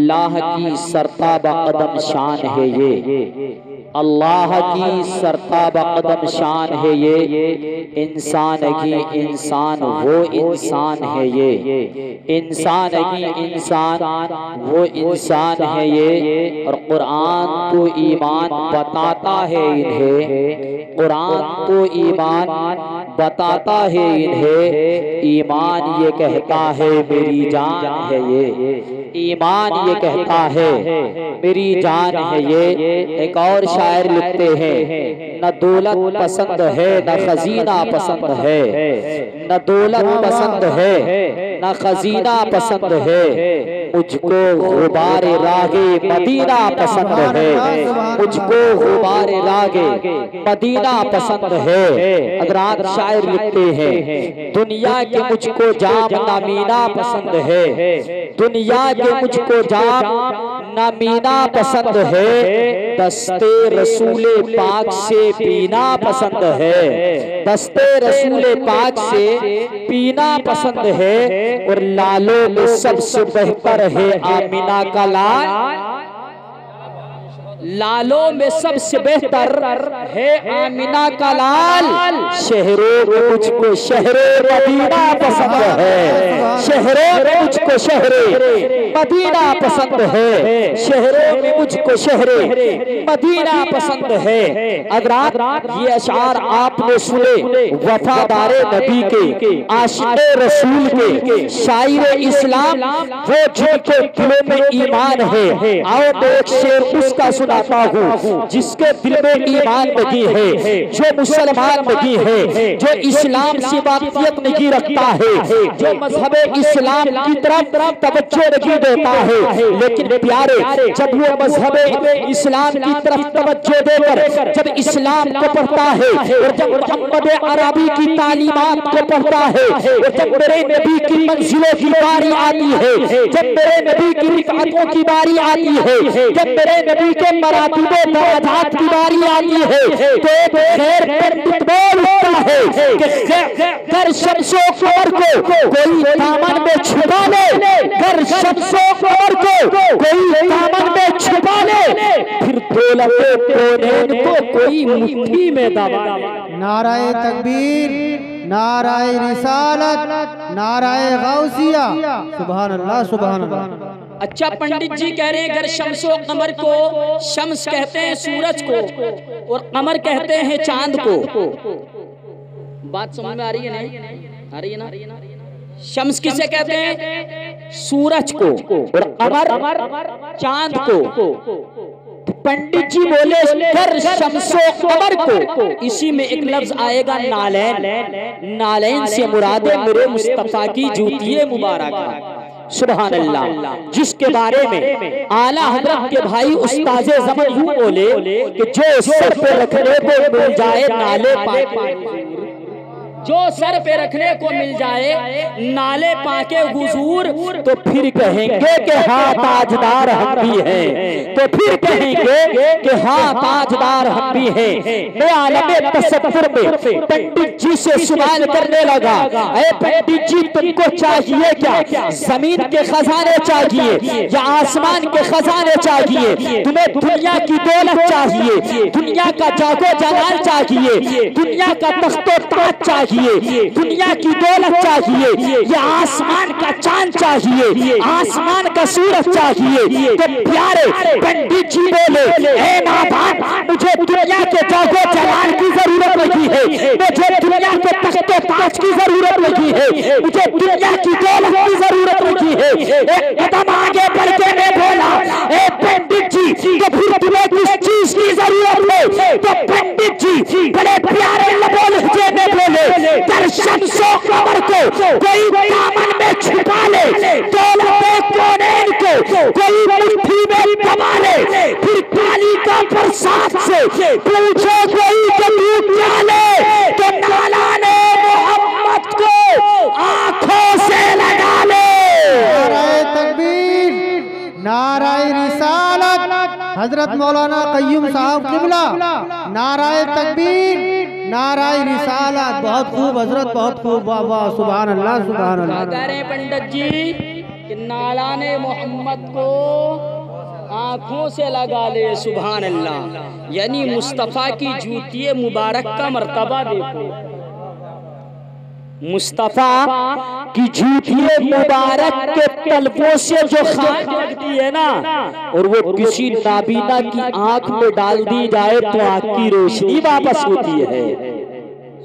अल्लाह की सरताब कदम शान है ये, अल्लाह की सरताब कदम शान है ये, इंसान की इंसान वो इंसान है ये, इंसान की इंसान वो इंसान है ये। और कुरान तो ईमान बताता है इन्हें, कुरान तो ईमान बताता है इन्हें, ईमान ये कहता है मेरी जान है ये, ईमान ये कहता है मेरी जान है ये। एक और शायर लिखते हैं, न दौलत पसंद है न खजीना पसंद है, न दौलत पसंद है न खजीना पसंद है, मुझको गुबारे रागे मदीना पसंद है, मुझको गुबारे रागे मदीना पसंद है। हज़रात शायर लिखते हैं, दुनिया के मुझको जाम नामीना पसंद है, दुनिया के मुझको जाम नामीना पसंद है, दस्ते रसूले पाक से पीना पसंद है, दस्ते रसूले पाक से पीना पसंद है। और लालों में सबसे बेहतर है आमिना का लाल, लालों में सबसे बेहतर है आमिना का लाल, शहरों में मुझको शहरे मदीना पसंद है, शहरों में मुझको शहरे मदीना पसंद है, शहरों में मुझको शहरे मदीना पसंद है। हज़रात ये अशार आपने सुने वफादारे नबी के, आशिक़े रसूल के, शायर इस्लाम, वो जिनके दिलों में ईमान है। आओ तो एक शेर उसका सुनाता हूँ, जिसके दिल में ईमान लगी है, जो मुसलमान लगी है, जो इस्लाम से वाक़ियत नहीं रखता है, जो मज़हब इस्लाम की तरफ तवज्जो नहीं देता है, लेकिन प्यारे जब वो मज़हब इस्लाम की तरफ तवज्जो देकर जब इस्लाम को पढ़ता है, और जब मोहम्मद अरबी की तालीमात को पढ़ता है, और जब मेरे नबी की मंजिलों की बारी आती है, जब मेरे नबी की रिफ़अतों की बारी आती है, जब मेरे नबी के मरातिबे दराजात की बारी आती है, तो खैर पंडित बोल उठता है कि कर शम्सो कमर को कोई दामन में छुपा ले, कर शम्सो कमर को कोई दामन में छुपा ले, फिर दौलत कौनैन को कोई मुट्ठी में दबा ले। नाराए तकबीर, नाराए रिसालत, नाराए गौसिया, सुभान अल्लाह सुभान अल्लाह। अच्छा, पंडित जी कह रहे हैं अगर शम्सो कमर को, शम्स कहते हैं सूरज को और कमर कहते हैं चांद को। बात समझ में आ रही है नहीं? आ रही है ना? शम्स किसे कहते हैं? सूरज को, और कमर चांद को। पंडित जी बोले कर शम्सो कमर को, इसी में एक लफ्ज आएगा नालैन, नालैन से मुरादे मेरे मुस्तफा की जूतिये मुबारक, सुभान अल्लाह, जिसके बारे में आला हज़रत के भाई उस्ताज़े ज़मान यूं बोले कि जो सर पे रखने को मिल जाए नाले पाके, जो सर पे रखने को मिल जाए नाले पाके हुजूर, तो फिर कहेंगे कि हाँ ताजदार हम भी हैं, तो फिर कहेंगे कि हाँ ताजदार हम भी हैं। मैं आलमे तसव्वुर में पंडित जी से सवाल करने लगा, अरे पंडित जी तुमको चाहिए क्या? जमीन के खजाने चाहिए या आसमान के खजाने चाहिए? तुम्हें दुनिया की दौलत चाहिए, दुनिया का जागो जलाल चाहिए, दुनिया का तख्तो ताज चाहिए, दुनिया की दौलत चाहिए या आसमान का चांद चाहिए, आसमान का सूरज चाहिए? तो प्यारे पंडित जी बोले, ए नादान, मुझे दुनिया के जागो जलाल की जरूरत नहीं है, मुझे दुनिया के तख्तो ताज की जरूरत नहीं है, मुझे दुनिया की दौलत की जरूरत नहीं है। एक कदम आगे बढ़ के मैं बोला, ए पंडित जी, तो फिर तुम्हें किस चीज की जरूरत है? तो पंडित जी बड़े प्यारे लबों लहजे में बोले, कर शम्सो कमर को कोई दामन में छुपा ले, दौलत कौनैन को कोई मुट्ठी में दबा ले, फिर काली का प्रसाद से पूछो कोई कि तू क्या ले, तो नाला ने मोहम्मद को आंखों से लगा ले। नाराए तकबीर, नाराए रिसालत, हजरत मौलाना कय्यूम साहब किबला, नाराए तकबीर, नाराए रिसालत। बहुत खूब हजरत, बहुत खूब, वाह वाह, सुभान अल्लाह सुभान अल्लाह। कह रहे हैं पंडित जी कि नालाने मोहम्मद को आंखों से लगा ले। सुभान अल्लाह। यानी मुस्तफ़ा की जूती मुबारक का मर्तबा देखो, मुस्तफ़ा की जूती मुबारक के तलवों से जो खाक लगती है ना, और वो किसी नाबीना की आंख में डाल दी जाए तो आंख की रोशनी वापस होती है।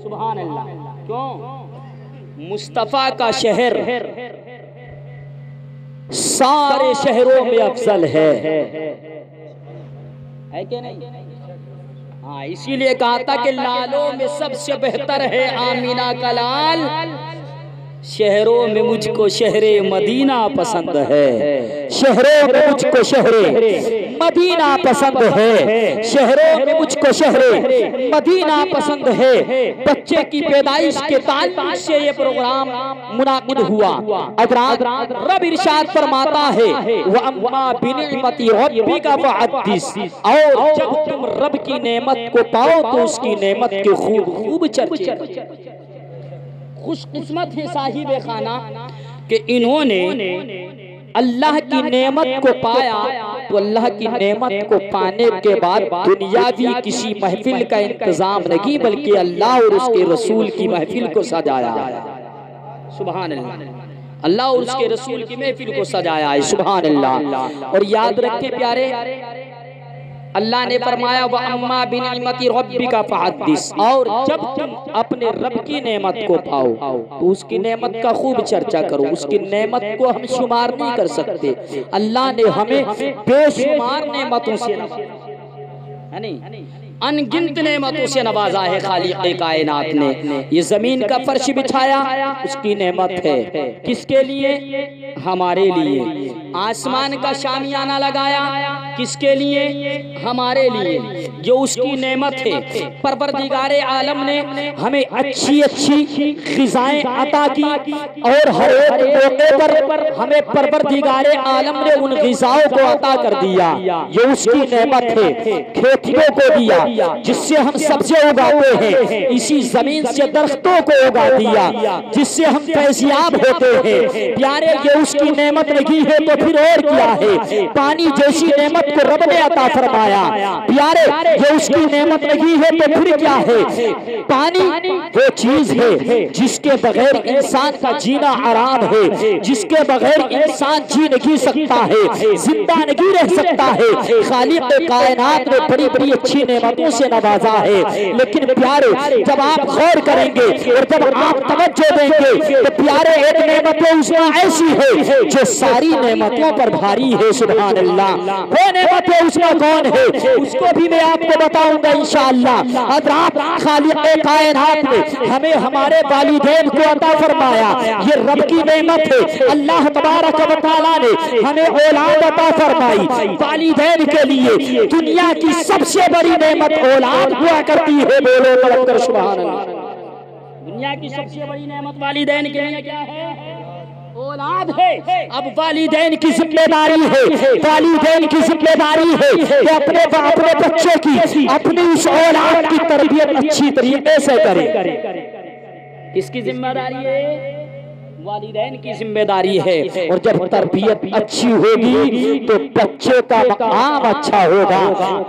सुभान अल्लाह। क्यों? मुस्तफ़ा का शहर सारे शहरों में अफजल है कि नहीं? हाँ, इसीलिए कहा था कि लालों में सबसे बेहतर है आमीना का लाल। शहरों में मुझको शहरे मदीना पसंद है। शहरों में मुझको शहरे मदीना पसंद है। शहरों में मुझको शहरे मदीना पसंद है। बच्चे की पैदाइश के ताल्लुक से ये प्रोग्राम मुनाकिद हुआ। हज़रात रब इरशाद फरमाता है व अम्मा बिनिअमति रब्बिका फहद्दिस, और जब तुम रब की नेमत को पाओ तो उसकी नेमत के खूब खूब चर्चे करो। खुशकिस्मत है साहिब खाना कि इन्होंने अल्लाह की नेमत को पाया, तो अल्लाह की नेमत को पाने के बाद दुनियावी किसी महफिल का इंतजाम नहीं, बल्कि अल्लाह और उसके रसूल की महफिल को सजाया। सुभान अल्लाह। अल्लाह और उसके रसूल की महफिल को सजाया है। सुभान अल्लाह। और याद रखें प्यारे, अल्लाह ने फरमाया व अम्मा बिनिअमति रब्बिका फहद्दिस, और जब तुम अपने रब की नेमत को पाओ तो उसकी नेमत का खूब चर्चा करो। उसकी नेमत को हम शुमार नहीं कर सकते। अल्लाह ने हमें बेशुमार नेमतों से है नहीं, अनगिनत नेमतों से नवाजा है खालिक़ कायनात ने। ये जमीन का फर्श बिछाया, उसकी नेमत है। किसके लिए? हमारे लिए। आसमान का शामियाना लगाया, किसके लिए? हमारे लिए। जो उसकी नेमत है। परवरदिगारे आलम ने हमें अच्छी अच्छी ग़िज़ाएं अता की, और हर एक मौके पर हमें परवरदिगारे आलम ने उन ग़िज़ाओं को अता कर दिया। ये उसकी नेमत है। खेतियों को दिया जिससे हम सब्ज़ी उगाते हैं, इसी जमीन से दरख्तों को उगा दिया जिससे हम फैज़याब होते हैं। प्यारे, ये उसकी नेमत नहीं है तो फिर और क्या है? पानी जैसी नेमत को रब ने अता फरमाया। प्यारे, ये उसकी नेमत नहीं है तो फिर क्या है? पानी वो चीज है जिसके बगैर इंसान का जीना आराम है, जिसके बगैर इंसान जी नहीं सकता है, जिंदा नहीं रह सकता है। खालिक़ कायनात ने बड़ी बड़ी अच्छी नेमतों से नवाजा है। लेकिन प्यारे, जब आप गौर करेंगे और जब आप तवज्जो देंगे तो प्यारे, एक नेमत उसमें ऐसी है जो सारी नेमतों पर भारी है। सुभान अल्लाह। वो नेमत है उसमें कौन है? उसको भी मैं आपको बताऊंगा इंशाअल्लाह। हज़रात, खालिक़ कायनात ने हमें हमारे वालिदैन को अता फरमाया। ये रब की नेमत है। अल्लाह तबारक व तआला ने हमें औलाद अता फरमाई। वालिदैन के लिए दुनिया की सबसे बड़ी नेमत औलाद हुआ करती है। बोलो पढ़कर सुभान अल्लाह। दुनिया की सबसे बड़ी नेमत वालिदैन के लिए क्या है? औलाद है। अब वालिदैन की जिम्मेदारी है, वालिदैन की जिम्मेदारी है कि अपने बच्चों की, अपनी उस औलाद की तरबियत अच्छी तरीके से करे। किसकी जिम्मेदारी है? वालिदैन की जिम्मेदारी है। और जब तरबियत अच्छी होगी तो बच्चे का मकाम अच्छा होगा,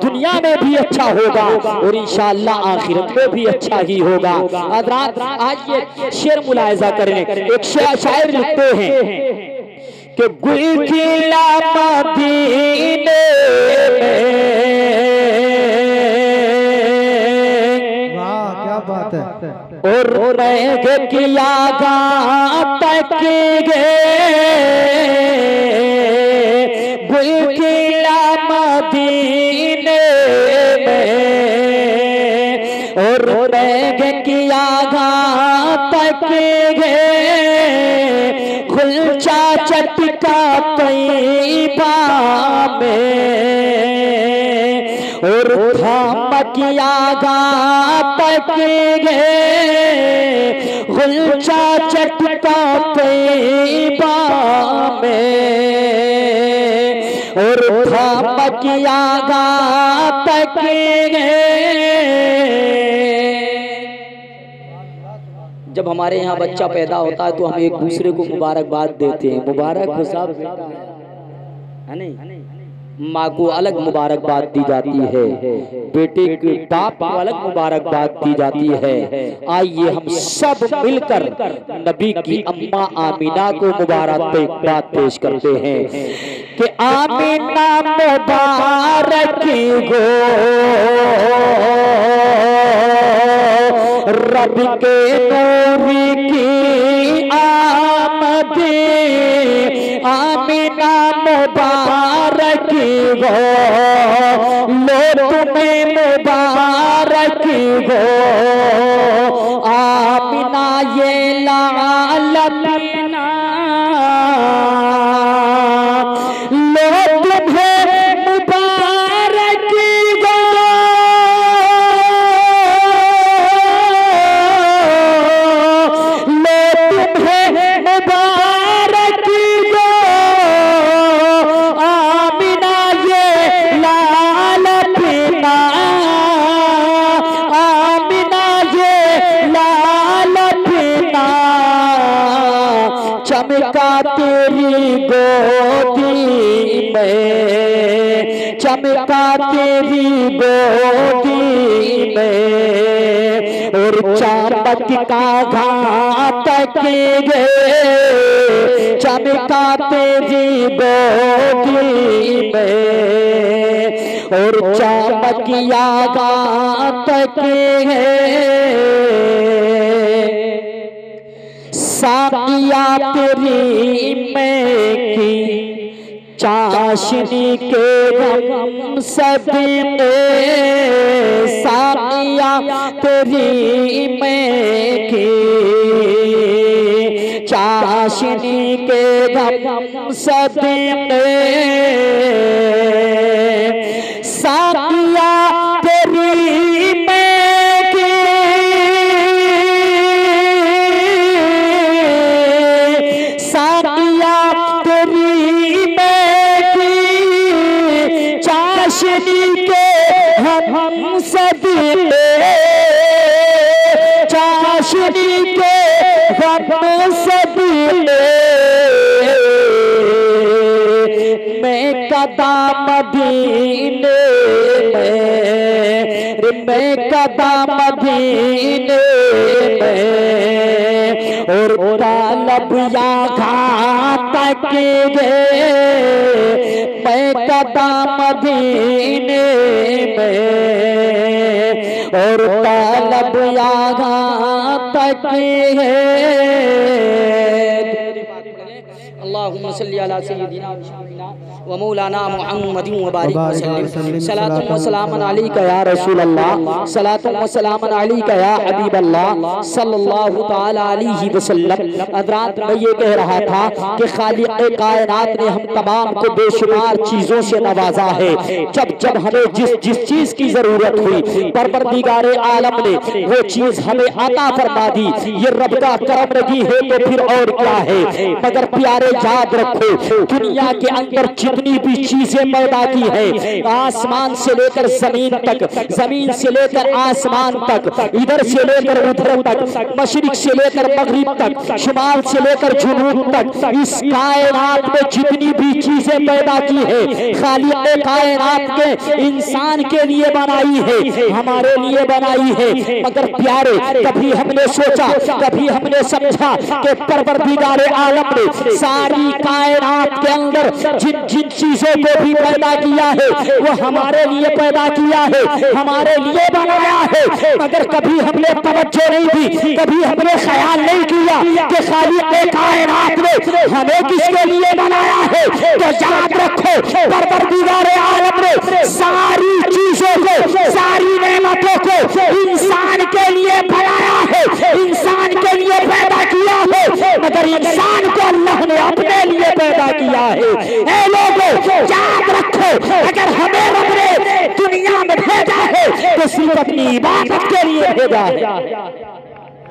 दुनिया में भी अच्छा होगा और इंशाअल्लाह आखिरत में भी अच्छा ही होगा। हज़रात, आज ये शेर मुलाहिज़ा करें। एक शायर लिखते हैं कि गुल खिला मदीने में, वाह क्या बात है। और रंग किया तक गे गुल खिला मदीने में, और रंग किया तक गे गुलचा चटका तैयबा में, और धमकिया तक गे गुलचा चटका तैयबा में, और धमकिया तक गे जब हमारे यहाँ बच्चा पैदा होता है तो हम एक दूसरे को मुबारकबाद देते हैं, मुबारक हो साहब, है नहीं? माँ को अलग मुबारकबाद दी जाती है, बेटे के बाप को अलग मुबारकबाद दी जाती है। आइए हम सब मिलकर नबी की अम्मा आमीना को मुबारकबाद पेश करते हैं कि आमीना मुबारक गो रब के नूरी की आमद, आमीना मुबारक गो लो तुम्हें मुबारक गो, आमीना ये लाल पीना लो तुम्हें मुबारक गो, लो तुम्हें मुबारक गो, आमीना ये लाल पीना, आमीना ये लाल पीना, चमका तेरी गोदी में, चमका तेरी गोदी में, और चमक का घातक गे, चमका तेरी गोदी में, और चमकिया घातक है, साकिया तेरी में की चाशनी के गम सदके, साकिया तेरी में की चाशनी के गम सदके, साकिया तेरी में की साकिया तेरी में की चाशनी के हम सदके, चाशनी के हम सदके, मैं कदा मदीने में, मैं कदा मदीने में, और तालब या घातक गे, मैं कदा मदीने में, और तालब या घातक है। अल्लाहुम्मा सल्ली अला सय्यिदिना व मौलाना मुहम्मदिन व बारिक वसल्लम, सलातुन व सलामन अलैका या रसूल अल्लाह, सलातुन व सलामन अलैका या हबीब अल्लाह सल्लल्लाहु तआला अलैहि वसल्लम। हज़रात मैं ये कह रहा था कि खालिक़े कायनात ने हम तमाम को बेशुमार चीजों से नवाजा है। जब जब हमें जिस जिस चीज की जरूरत हुई परवरदिगारे आलम ने वो चीज हमें अता फरमा दी। ये रब का करम नहीं है तो फिर और क्या है। मगर प्यारे याद रखो दुनिया के अंदर जितनी भी चीजें पैदा की है, आसमान से लेकर जमीन तक, जमीन से लेकर आसमान तक, इधर से लेकर उधर तक, मशरिक से लेकर मगरिब तक, शुमाल से लेकर जुनूब तक, इस कायनात में जितनी भी चीजें पैदा की है खालिक़े कायनात के इंसान के लिए बनाई है, हमारे लिए बनाई है। मगर प्यारे कभी हमने सोचा, कभी हमने समझा कि परवरदिगारे आलम ने सारी कायनात के अंदर जिन जिन चीजों को भी पैदा किया है वो हमारे लिए पैदा किया है, हमारे लिए बनाया है। मगर कभी हमने तवज्जो नहीं दी, कभी हमने ख्याल नहीं किया कि खालिक़े कायनात ने हमें किसके लिए बनाया है। तो याद रखो परवरदिगारे आलम ने सारी चीजों को, सारी नेमतों को इंसान के लिए बनाया है, इंसान के लिए पैदा किया है। मगर इंसान को अल्लाह ने अपने लिए पैदा किया है। ऐ लोगों याद रखो अगर हमें रब ने दुनिया में भेजा है तो सिर्फ अपनी इबादत के लिए भेजा है।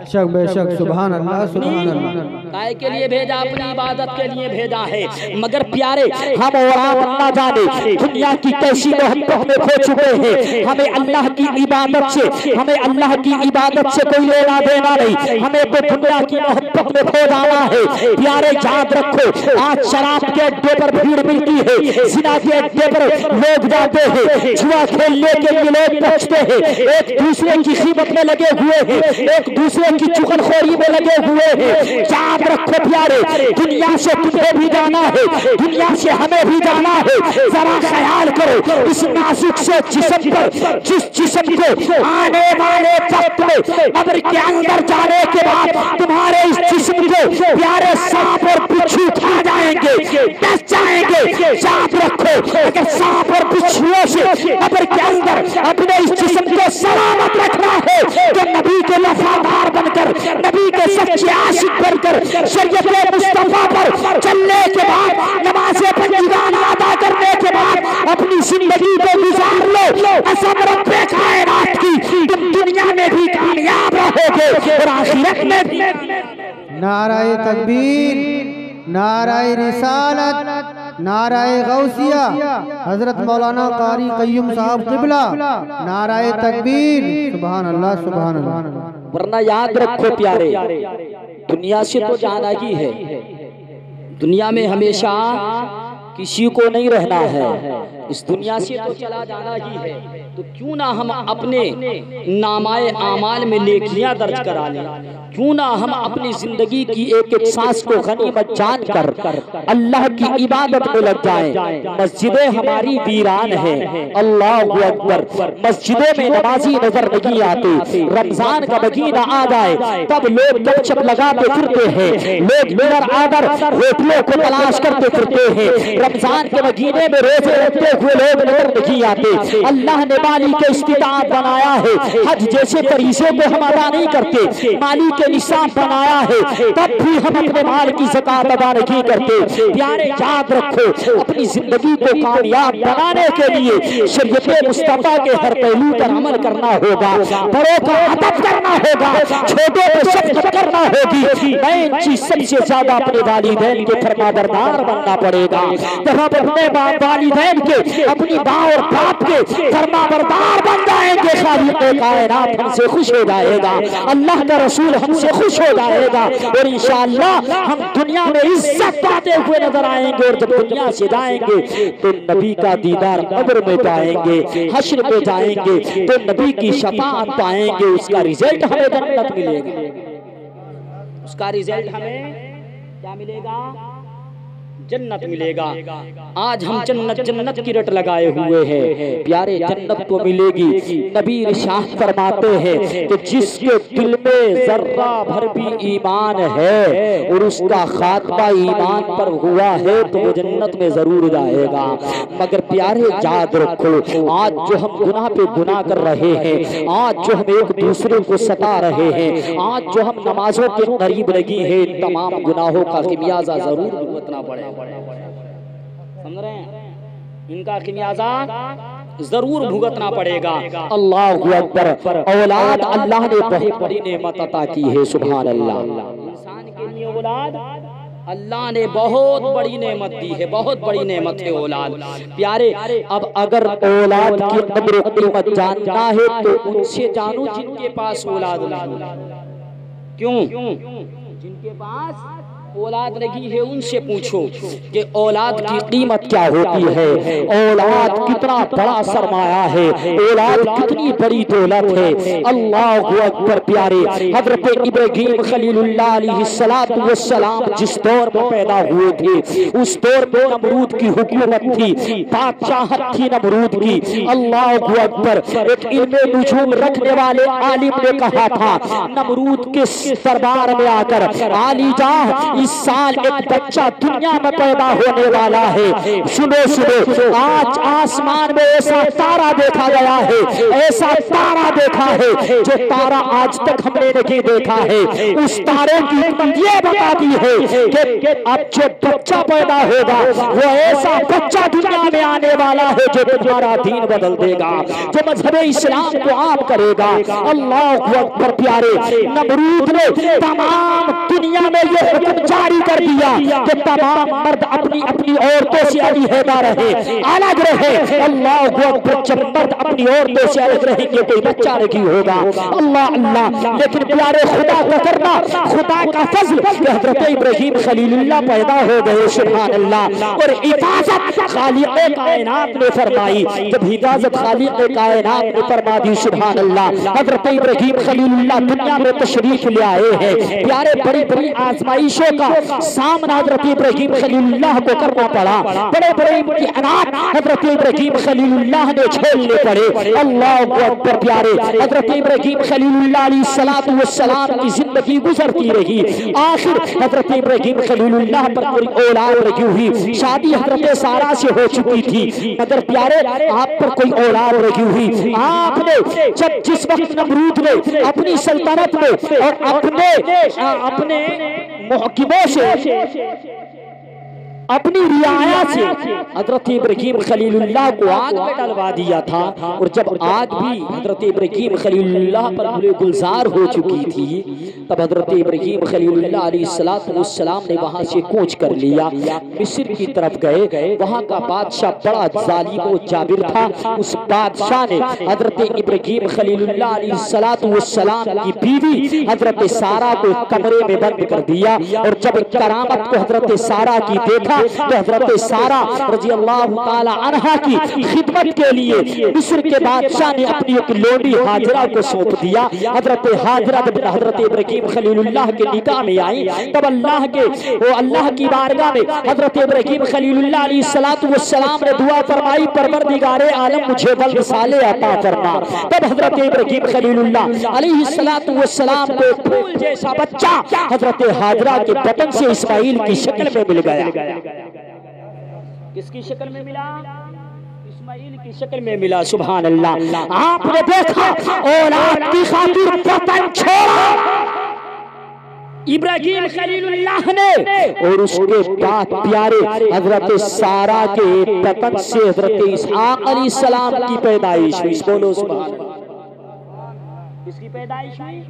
बेशक बेशक, सुभान अल्लाह सुभान अल्लाह। काय के लिए भेजा? अपनी इबादत के लिए भेजा है। मगर प्यारे हम और ना जाने दुनिया की कैसी मोहब्बत में खो चुके हैं। हमें अल्लाह की इबादत से, हमें अल्लाह की इबादत से कोई लेना देना नहीं, हमें तो दुनिया की मोहब्बत में खो जाना है। प्यारे याद रखो, आज शराब के अड्डे पर भीड़ मिलती है, जिना के अड्डे पर लोग जाते हैं, जुआ खेलने के लिए लोग पहुंचते हैं, एक दूसरे की खिदमत में लगे हुए हैं, एक दूसरे की चुगलखोरी में लगे हुए हैं। याद रखो प्यारे, दुनिया से तुम्हें भी जाना है, दुनिया से हमें भी जाना है। जरा ख्याल करो इस नाजुक से जिस्म पर, जिस जिस्म को आने वाले वक्त में कब्र के अंदर जाने के बाद तुम्हारे इस जिस्म को प्यारे सांप और बिच्छू खा जाएंगे, डस जाएंगे। याद रखो, अगर सांप और बिच्छुओं से कब्र के अंदर अपने इस जिस्म को सलामत रखना है तो नबी के वफादार बनकर, नबी के सच्चे आशिक बनकर, शरीयत मुस्तफा पर चलने के बाद, नमाज़े पंजीगान अदा करने के बाद अपनी जिंदगी को गुजार लो। कसम रब्बे कायनात की, तुम दुनिया में भी कामयाब रहोगे और आखिरत में भी। नाराए तकबीर, नाराए रिसालत, नाराए गौसिया, हजरत मौलाना कारी कय्यूम साहब क़िबला, नाराए तकबीर, सुभान अल्लाह सुभान अल्लाह। वरना याद रखो प्यारे, दुनिया से तो जाना ही है, दुनिया में हमेशा किसी को नहीं रहना है, इस दुनिया से तो चला जाना ही है। तो क्यों ना हम अपने नामाए आमाल में नेकियां दर्ज करा लें, क्यों ना हम अपनी जिंदगी की एक एक सांस को गनीमत जान कर अल्लाह की इबादत में लग जाएं। मस्जिदें हमारी वीरान है, अल्लाह अकबर, मस्जिदों में नमाजी नजर नहीं आते। रमजान का महीना आ जाए तब लोग गपशप लगाते फिरते हैं, लोग मिलर आदर होटलों को तलाश करते फिरते हैं। रमजान के महीने में रोजे रखते हुए लोग नजर नहीं आते। अल्लाह ने माली के इस्तिताअत बनाया है, हज जैसे फरीज़ों को हम अदा नहीं करते, माली के निशान बनाया है, तब भी हम अपने माल की ज़कात अदा नहीं करते। प्यारे याद रखो, अपनी जिंदगी को कामयाब बनाने के लिए शरीयत मुस्तफा के हर पहलू पर अमल करना होगा, बड़ों का अदब करना होगा, छोटों को शफ़क़त करना होगी। मेन चीज सबसे ज्यादा अपने वालिदैन के फरमाबरदार बनना पड़ेगा। जब हम अपने वालिदैन के, अपनी माँ और बाप के फरमाबरदार बन जाएंगे, खालिक़े कायनात हमसे खुश हो जाएगा, अल्लाह का रसूल हमसे खुश हो जाएगा और इंशाअल्लाह हम दुनिया में इज्जत पाते हुए नजर आएंगे। और जब दुनिया से जाएंगे तो नबी का दीदार कब्र में पाएंगे, हश्र में जाएंगे तो नबी की शफाअत पाएंगे। उसका रिजल्ट हमें जन्नत मिलेगा, उसका रिजल्ट हमें क्या मिलेगा? जन्नत मिलेगा। आज हम जन्नत की रट लगाए हुए हैं। प्यारे जन्नत तो मिलेगी। नबी इरशाद फरमाते हैं कि जिसके दिल में जर्रा भर भी ईमान है और उसका खात्मा ईमान पर हुआ है तो वो जन्नत में जरूर जाएगा। मगर प्यारे याद रखो, आज जो हम गुनाह पे गुनाह कर रहे हैं, आज जो हम एक दूसरे को सता रहे हैं, आज जो हम नमाजों के करीब लगी है, तमाम गुनाहों का खिमियाजा जरूर भुगतना पड़ेगा। समझ रहे हैं? इनका खिमियाजा जरूर भुगतना पड़ेगा। अल्लाह अकबर। औलाद अल्लाह ने बहुत बड़ी नेमत अता की है, सुभान अल्लाह। इंसान के लिए औलाद अल्लाह ने बहुत बड़ी नेमत दी है, बहुत बड़ी नेमत है औलाद। प्यारे अब अगर औलाद की कदर कीमत जानना है तो उनसे जानो जिनके पास औलाद नहीं। क्यों? जिनके पास औलाद नहीं है उनसे पूछो कि औलाद की कीमत क्या होती है, औलाद कितना बड़ा सरमाया है, औलाद कितनी बड़ी दौलत है। अल्लाह अकबर। प्यारे हजरत इब्राहीम खलीलुल्लाह अलैहिस्सलातु वस्सलाम जिस दौर में पैदा हुए थे उस दौर में नमरूद की हुकूमत थी, बादशाहत थी नमरूद की। अल्लाह अकबर। एक इल्मे नुजूम रखने वाले आलिम ने कहा था नमरूद के दरबार में आकर, आली जाह इस साल एक बच्चा दुनिया में पैदा होने वाला है। सुनो सुनो, आज आसमान में ऐसा तारा देखा गया है, ऐसा तारा देखा है जो तारा आज तक हमने नहीं देखा है। उस तारे की ये बता दी है कि अब जो बच्चा पैदा होगा वो ऐसा बच्चा दुनिया में आने वाला है जो तुम्हारा दीन बदल देगा, जो मजहब इस्लाम को आम करेगा। अल्लाह अकबर प्यारे, नमरूद ने तमाम दुनिया में ये हुक्म जारी कर दिया कि तमाम मर्द अपनी अपनी औरतों से अलग रहे, अलग रहे। अल्लाह अकबर, जब मर्द अपनी औरतों से अलग रहेंगे कोई बच्चा नहीं होगा। अल्लाह अल्लाह, लेकिन प्यारे खुदा को करना, खुदा का फजल, हजरत इब्राहिम खलीलुल्लाह पैदा हो गए। सुभान अल्लाह। और इजाजत खालिक कायनात ने फरमाई, जब इजाजत खालिक कायनात ने फरमा दी, सुभान अल्लाह, हजरत इब्राहिम खलीलुल्लाह दुनिया में तशरीफ ले आए हैं। प्यारे बड़ी बड़ी आजमाइशों का सामना हजरत इब्राहिम खलीलुल्लाह को करना पड़ा, बड़े बड़े इम्तिहानात हजरत इब्राहिम खलीलुल्लाह ने झेलने पड़े। अल्लाह अकबर प्यारे, हजरत इब्राहिम खलीलुल्लाह अलैहिस्सलातु वस्सलाम की जिंदगी गुजरती रही। आखिर हजरत इब्राहिम खलीलुल्लाह पर कोई औलाद नहीं हुई। शादी हजरत सारा से हो चुकी थी, मगर प्यारे आप पर कोई औलाद नहीं हुई। आपने जब जिस वक्त नमरूद ने अपनी सल्तनत में और अपने मुहक्किमों से, अपनी रियाया से हजरत इब्राहिम खलीलुल्लाह को आग में डलवा दिया था। और जब आग भी हजरत इब्राहिम खलीलुल्लाह पर गुले गुलजार हो चुकी थी, तब हजरत इब्राहिम खलीलुल्लाह अलैहिस्सलाम ने वहां से कूच कर लिया, मिस्र की तरफ गए। वहां का बादशाह बड़ा जालिम और जाबिर था। उस बादशाह ने हजरत इब्राहिम खलीलुल्लाह अलैहिस्सलाम की बीवी हजरत सारा को कमरे में बंद कर दिया। और जब करामत को हजरत सारा की देखा तो हजरत सारा रजी अल्लाह ताला अन्हा की खिदमत के लिए मिस्र के बादशाह ने अपनी एक लोडी हाजरा को सौंप दिया। हजरत हाजरा जब हजरत इब्राहिम खलीलुल्लाह के निकाह में आई, तब अल्लाह की बारगाह में हजरत इब्राहिम खलीलुल्लाह अलैहिस्सलातु वस्सलाम ने दुआ फरमाई, परवरदिगारे आलम मुझे वल्द साले अता फरमा। तब हजरत इब्राहिम खलीलुल्लाह अलैहिस्सलातु वस्सलाम को फूल जैसा बच्चा हजरत हाजरा के बटन से इस्माइल की शक्ल में मिल गया। किसकी शक्ल में मिला? इस्माइल की शक्ल में मिला। सुभान अल्लाह। आपने देखा औलाद की खातिर वतन छोड़ा इब्राहिम खलीलुल्लाह ने, और उसके बाद प्यारे हजरत सारा के बटन से हजरत इसहाक अलैहिस्सलाम की पैदाइश हुई। बोलो सुभान अल्लाह। किसकी पैदाइश हुई?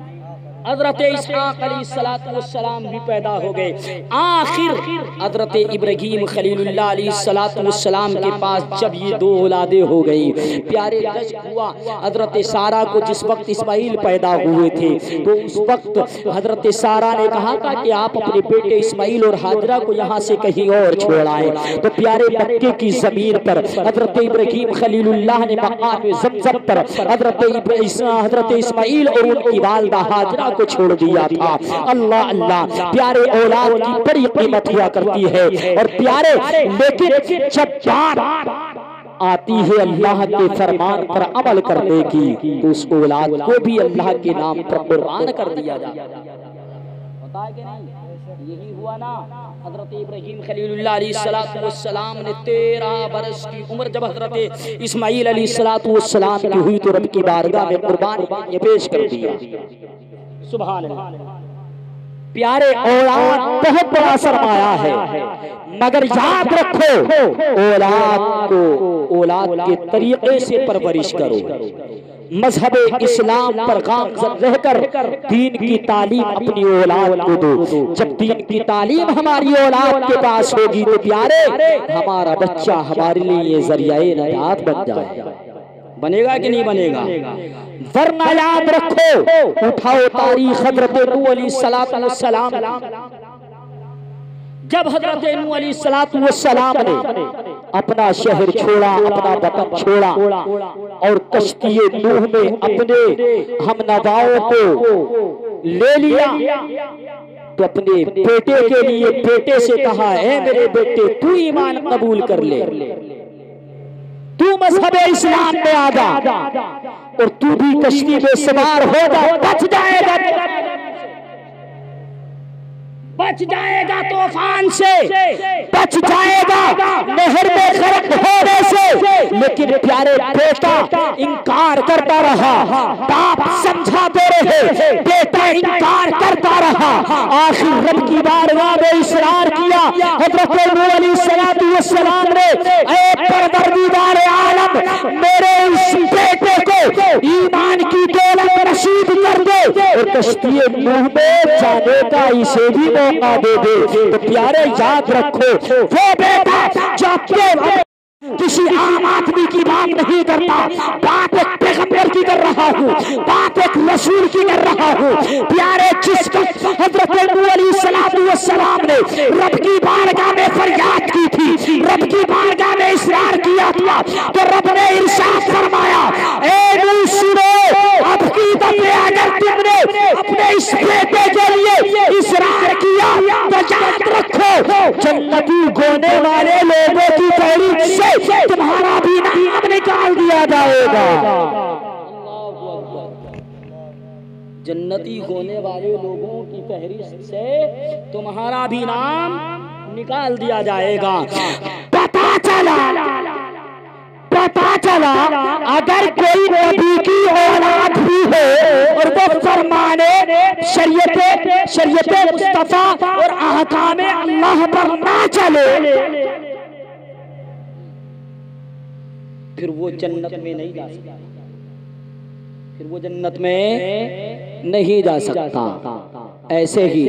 हजरत इसहाक अलैहिस्सलातु वस्सलाम भी पैदा हो गए। आखिर हजरत इब्राहिम खलीलुल्लाह अलैहिस्सलातु वस्सलाम के पास जब ये दो औलादे हो गई, प्यारे रज़्क़ हुआ हजरत सारा को। जिस वक्त इस्माइल पैदा हुए थे तो उस वक्त हजरत सारा ने कहा था कि आप अपने बेटे इस्माइल और हाजरा को यहाँ से कहीं और छोड़ आए। तो प्यारे मक्के की जमीन पर हजरत इब्राहिम खलीलुल्लाह ने मकाम ज़मज़म पर हजरत इस्माइल और उनकी वालिदा हाजरा को छोड़ दिया था। अल्लाह अल्लाह, प्यारे औलाद की बड़ी कीमत हुआ करती है। और प्यारे लेकिन जब बात आती है अल्लाह के फरमान पर अमल करने की, तो उस औलाद को भी अल्लाह के नाम पर कुर्बान कर दिया जाता है। होता है कि नहीं? यही हुआ ना। हजरत इब्राहिम खलीलुल्लाह अलैहिस्सलातु वस्सलाम ने 13 बरस की उम्र जब हजरत इस्माइल अलैहिस्सलातु वस्सलाम की हुई तो रब की बारगाह में कुर्बानी पेश कर दिया। सुभान अल्लाह। प्यारे औलाद बहुत बड़ा सरमाया है, मगर याद रखो औलाद के तरीके से परवरिश करो। मजहब इस्लाम पर गामज़न रहकर दीन की तालीम अपनी औलाद को दो। जब दीन की तालीम हमारी औलाद के पास होगी तो प्यारे हमारा बच्चा हमारे लिए ज़रिया नजात बन जाएगा। बनेगा कि नहीं बनेगा? वरना याद रखो, उठाओ तारीख हजरत नूह अलैहिस्सलातु वस्सलाम। जब हजरत नूह अलैहिस्सलातु वस्सलाम ने अपना शहर छोड़ा, अपना वतन छोड़ा और कश्ती नूह में अपने हमनवाओं को ले लिया, तो अपने बेटे के लिए बेटे से कहा, है मेरे बेटे तू ईमान कबूल कर ले, तू मजहब इस्लाम में आ जा और तू भी कश्ती में सवार होगा, बच जाएगा। बच जाएगा तूफान से, बच जाएगा नहर में गर्क होने से। लेकिन प्यारे बेटा इनकार करता रहा, बाप समझाते रहे, बेटा इनकार करता रहा। आखिर रब की बारगाह में इसरार किया हज़रत नूह अलैहिस्सलाम ने, ऐ परवरदिगार आलम, मेरे इस बेटे को ईमान की दौलत नसीब कर दे और कश्ती नूह में जाने का इसे भी मौका दे दे। तो प्यारे याद रखो, वो बेटा जो आपके किसी आम आदमी की बात नहीं करता, बात एक पैगंबर की कर रहा हूँ, बात एक रसूल की कर रहा हूँ। प्यारे जिसको हज़रत नूह अलैहिस्सलाम ने रब की बारगाह में फरियाद की थी, रब की बारगाह में इसरार किया था, तो रब ने इरशाद फरमाया, ए नूह सुनो, अब की दफे अगर तुमने अपने इस बेटे के लिए इसरार किया तो याद रखो, जन्नती होने वाले लोगों की तहरीक से तुम्हारा भी नाम निकाल दिया जाएगा। जन्नती होने वाले लोगों की फहरिस्त से तुम्हारा भी नाम निकाल दिया जाएगा। पता चला अगर कोई नबी की औलाद भी हो और वो फरमाने शरीयत मुस्तफा और अहकाम अल्लाह पर ना चले, फिर वो जन्नत में नहीं जा सकता, फिर वो जन्नत में नहीं जा सकता। ऐसे ही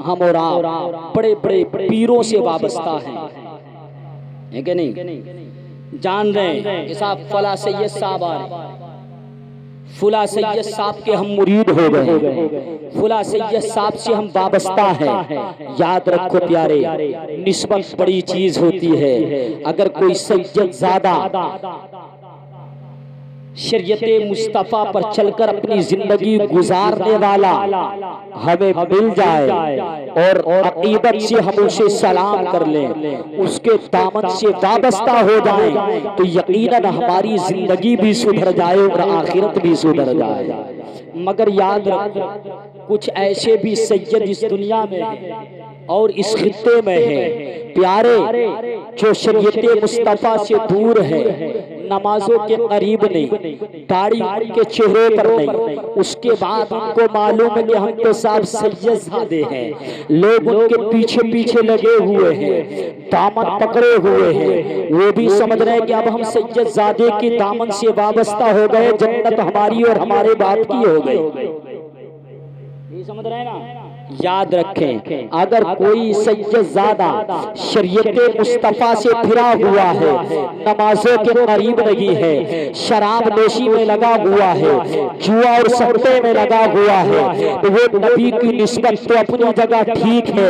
हम और आप बड़े बड़े पीरों से वाबस्ता है कि नहीं? जान रहे हैं कि साहब फला सैयद साहब आ रहे, फुला सैयद साहब के हम मुरीद हो गए, फुला सैयद साहब से हम वाबस्ता है। याद रखो प्यारे, निस्बत बड़ी चीज होती है। अगर कोई सैयद ज़ादा शरीयत मुस्तफा पर चलकर अपनी जिंदगी गुजारने वाला हमें मिल जाए और अकीदत से हम उसे सलाम कर लें, उसके दामन से वाबस्ता हो जाए, तो यकीनन हमारी जिंदगी भी सुधर जाए और आखिरत भी सुधर जाए। मगर याद रखो, कुछ ऐसे भी सैयद इस दुनिया में हैं और इस खित्ते में है प्यारे, जो शरीयत मुस्तफा से दूर है, नमाजों के करीब नहीं, दाढ़ी उनके चेहरे पर नहीं, उसके बाद उनको मालूम है कि हम तो साहब सैयदजादे हैं, लोग उनके पीछे पीछे लगे हुए हैं, दामन पकड़े हुए हैं, वो भी समझ रहे हैं कि अब हम सैयदजादे के दामन से वाबस्ता हो गए, जन्नत हमारी और हमारे बाप की हो गई। ये समझ रहे हैं ना? याद रखें, अगर कोई सैयदजादा शरीयत मुस्तफा से फिरा हुआ है, नमाजों के करीब नहीं है, शराब नोशी में लगा हुआ है, जुआ और सट्टे में लगा हुआ है, तो वो नबी की निस्बत तो अपनी जगह ठीक है,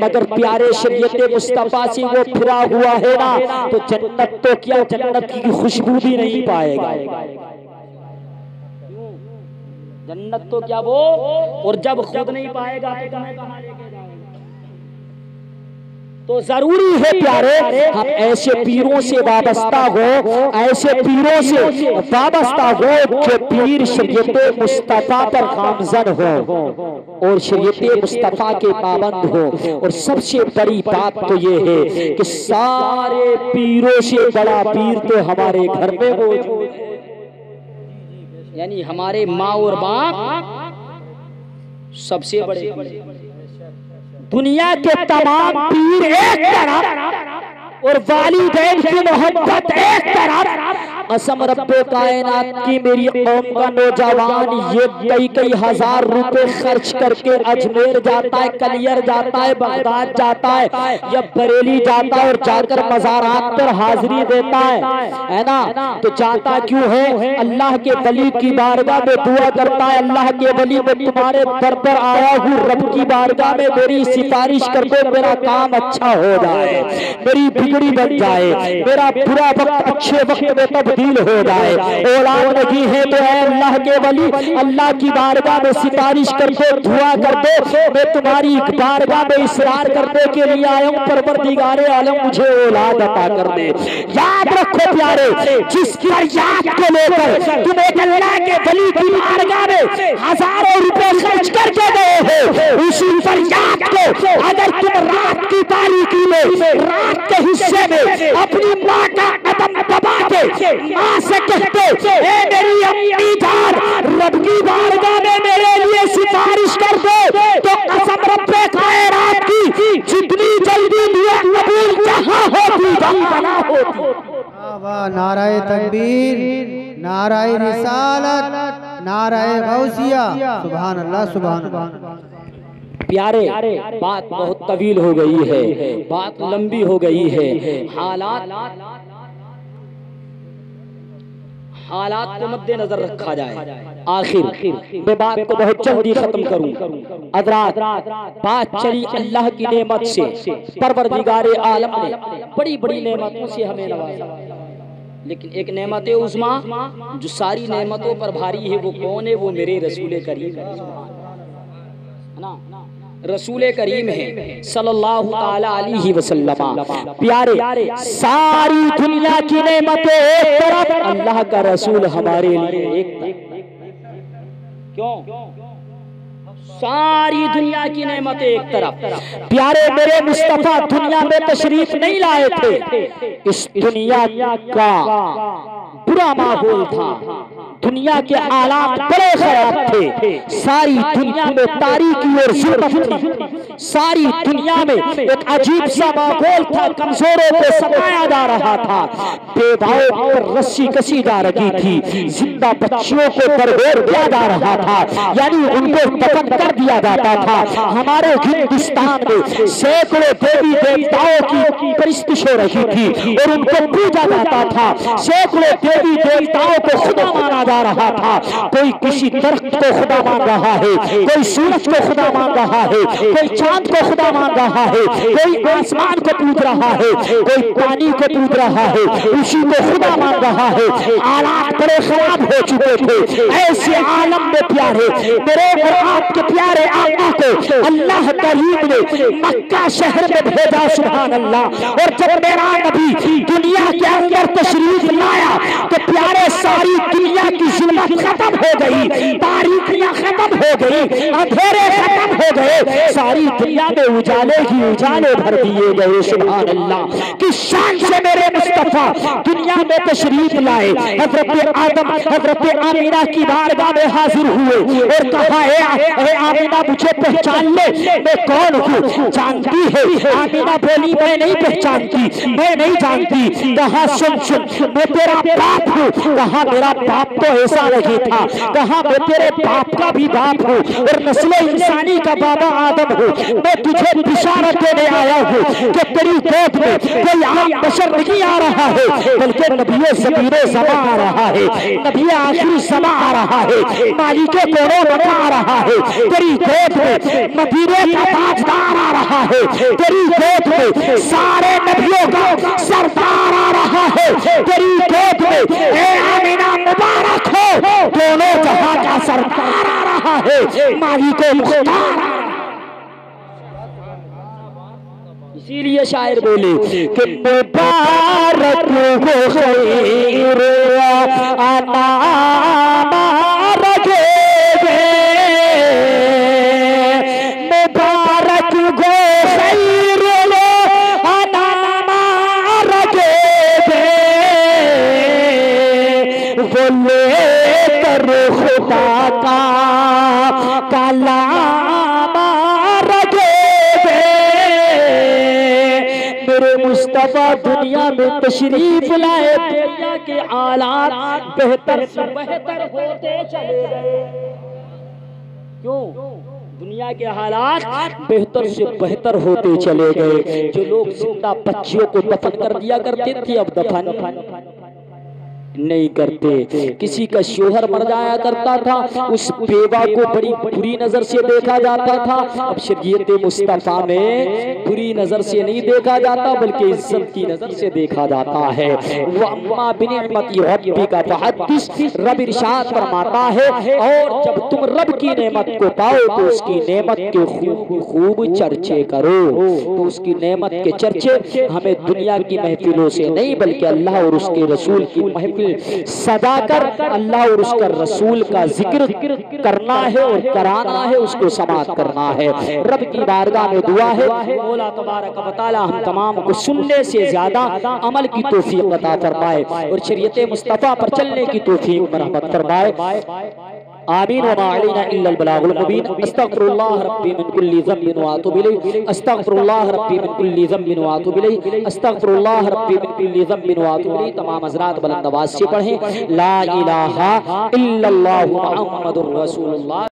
मगर प्यारे शरीयत मुस्तफा से वो फिरा हुआ है ना, तो जन्नत तो क्या, जन्नत की खुशबू भी नहीं पाएगा। जन्नत तो क्या वो, और जब खुद नहीं पाएगा तो तुम्हें कहां लेके जाएगा? तो जरूरी है प्यारे हम ऐसे पीरों से वाबस्ता हो, ऐसे पीरों से वाबस्ता हो जो पीर शरीयत मुस्तफा पर गामजन हो और शरीयत मुस्तफा के पाबंद हो। और सबसे बड़ी बात तो ये है कि सारे पीरों से बड़ा पीर तो हमारे घर में मौजूद है, यानी हमारे माँ और बाप सबसे बड़े। दुनिया के तमाम पीर एक तरफ और वालिदैन की मोहब्बत एक तरफ। कसम रब्बे कायनात की, मेरी कौम का नौजवान ये कई हजार रुपए खर्च करके अजमेर जाता है, कलियर जाता है, बगदाद जाता है या बरेली जाता है और जाकर मज़ारात पर हाजिरी देता है ना? तो जाता क्यों है? अल्लाह के वली की बारगाह में दुआ करता है, अल्लाह के वली में तुम्हारे दर पर आया हूँ, रब की बारगाह में मेरी सिफारिश कर दो, मेरा काम अच्छा हो जाए, मेरी बिगड़ी बन जाए, मेरा बुरा वक्त अच्छे वक्त में तब्दील तब्दील हो जाए। औलाद नहीं है तो ऐ अल्लाह के वली, अल्लाह की बारगाह में सिफारिश कर दो, दुआ कर दो, मैं तुम्हारी बारगाह में इसरार करने के लिए आया हूँ, परवरदिगारे आलम मुझे औलाद अता कर दे। याद रखो प्यारे, जिस फरियाद को लेकर तुम एक अल्लाह के वली की बारगाह में हजारों रुपए खर्च करके गए हो, उसी फरियाद को अगर तुम रात की तारीकी में, रात के हिस्से में अपनी माँ का कदम दबा के माँ से कहते, ए मेरी अम्मी जान, रब की बारगाह में मेरे लिए सिफारिश कर दो, तो कसम रब्बे कायनात की जितनी जल्दी दुआ कबूल जहां होती वहीं बना होती। वाह, नाराए तकबीर, नाराए रिसालत, नाराए गौसिया, सुभान अल्लाह, सुभान अल्लाह। प्यारे, बात बहुत तवील हो गई है, बात लंबी हो गई है, हालात को मद्देनजर रखा जाए। आखिर मैं बात को बहुत जल्दी खत्म करूं। हज़रात, बात चली अल्लाह की नेमत से, परवरदिगारे आलम ने बड़ी बड़ी नेमतों से हमें नवाजा, लेकिन एक नेमत उस्मा जो सारी नेमतों पर भारी है, वो कौन है? वो मेरे रसूल करीम है ना, रसूल करीम है सल्लल्लाहु ताला अलैहि वसल्लम। प्यारे, सारी दुनिया की नेमतें एक तरफ, अल्लाह का रसूल हमारे लिए एक तरफ। क्यों? सारी दुनिया की नेमतें एक तरफ। प्यारे मेरे मुस्तफा दुनिया में तशरीफ नहीं लाए थे, इस दुनिया का बुरा माहौल था, दुनिया के हालात बड़े खराब थे, सारी दुनिया में तारीकी और जुल्मत थी, सारी दुनिया में एक अजीब सा माहौल था, कमजोरों को सताया जा रहा था, बेवाओं पर रस्सी कसी जा रही थी, जिंदा बच्चियों को दरगोर दिया जा रहा था, यानी उनको दफन कर दिया जाता था। हमारे हिंदुस्तान में सैकड़ों देवी देवताओं की परिस्तिश हो रही थी और उनको पूजा जाता था, सैकड़ों देवी देवताओं को खुदा माना जा रहा था। कोई किसी दरख्त को खुदा मान रहा है, कोई सूरज को खुदा मान रहा है, कोई चांद को खुदा मान रहा है, कोई आसमान को पूज रहा है, कोई पानी को पूज रहा है, उसी को खुदा मान रहा है। हालात बड़े खराब हो चुके थे। ऐसे आलम में प्यारे, मेरे और आपके प्यारे आका को अल्लाह करीम ने मक्का शहर में भेजा, सुभान अल्लाह। और जब मेरा नबी दुनिया के अंदर तशरीफ लाया तो प्यारे सारी दुनिया की जुल्मत खत्म हो गई, तारीकियां खत्म हो गई, अंधेरे खत्म हो गए, सारी दुनिया में उजाले ही उजाले भर दिए गए। सुभान अल्लाह की शान से मेरे मुस्तफा दुनिया में तशरीफ लाए। हजरत आदम, हजरत आमीना की बारगाह में हाजिर हुए और कहा, ए आमीना मुझे पहचान ले, मैं कौन हूँ? जानती है? आमीना बोली, मैं नहीं पहचानती, मैं नहीं जानती। कहा, सुन सुन, मैं तेरा बाप हूँ। कहा, मेरा बाप तो ऐसा नहीं था। कहा, मैं तेरे बाप का भी बाप हूँ और नस्ल इंसानी का बाबा आदम हूँ। मैं तुझे बिशारत देने आया हूँ कि तेरी गोद में कोई आम बशर नहीं आ रहा है, बल्कि नबी ज़मीरे ज़मा आ रहा है, नबी आखिरी ज़मा आ रहा है, मालिके कोने बना आ रहा है। तेरी गोद में मदीने का ताजदार आ रहा है, तेरी गोद में सारे नबियों का सरदार आ रहा है, तेरी गोद में ए आमीना मुबारक हो, दोनों जहां का सरदार आ रहा है, मालिके मुख्तार। इसीलिए शायर बोले कि मुबारक हो खैर आना रखे, मुबारक गो खैर आना रखे, बोले कर खुदा का कलाम रखे। मेरे मुस्तफा दुनिया में तशरीफ लाए, दुनिया के हालात बेहतर से बेहतर होते चले गए। क्यों? दुनिया के हालात बेहतर से बेहतर होते चले गए। जो लोग जिंदा बच्चियों को दफन कर दिया करते थे, अब दफन नहीं करते। किसी का शोहर मर जाया करता था, उस बेवा को बड़ी बुरी नजर से देखा जाता था। अब शरीयत मुस्तफा में बुरी नजर से नहीं देखा जाता बल्कि इज्जत की नजर से देखा जाता है। वो अम्मा बिनिअमति रब्बिका फहद्दिस, रब इरशाद फरमाता है और जब तुम रब की नेमत को पाओ तो उसकी नेमत के खूब चर्चे करो। तो उसकी नेमत के चर्चे हमें दुनिया की महफिलों से नहीं बल्कि अल्लाह और उसके रसूल की महफिल सदाकर अल्लाह और उसका रसूल का जिक्र करना है और कराना है, उसको समाअत करना है। रब की बारगाह में दुआ है मौला तबारक व तआला हम तमाम को सुनने से ज्यादा अमल की तौफीक अता फरमाए और शरीयत मुस्तफा पर चलने की तौफीक रहमत फरमाए। आमीन। व मा अलैना इल्लल बलागुल मुबीन। अस्तगफिरुल्लाह रब्बी मिन कुल्ली ज़ंबिन व अतूबु इलैहि। अस्तगफिरुल्लाह रब्बी मिन कुल्ली ज़ंबिन व अतूबु इलैहि। अस्तगफिरुल्लाह रब्बी मिन कुल्ली ज़ंबिन व अतूबु इलैहि। तमाम हज़रात बुलंद आवाज़ से पढ़ें ला इलाहा इल्लल्लाहु मुहम्मदुर रसूलुल्लाह।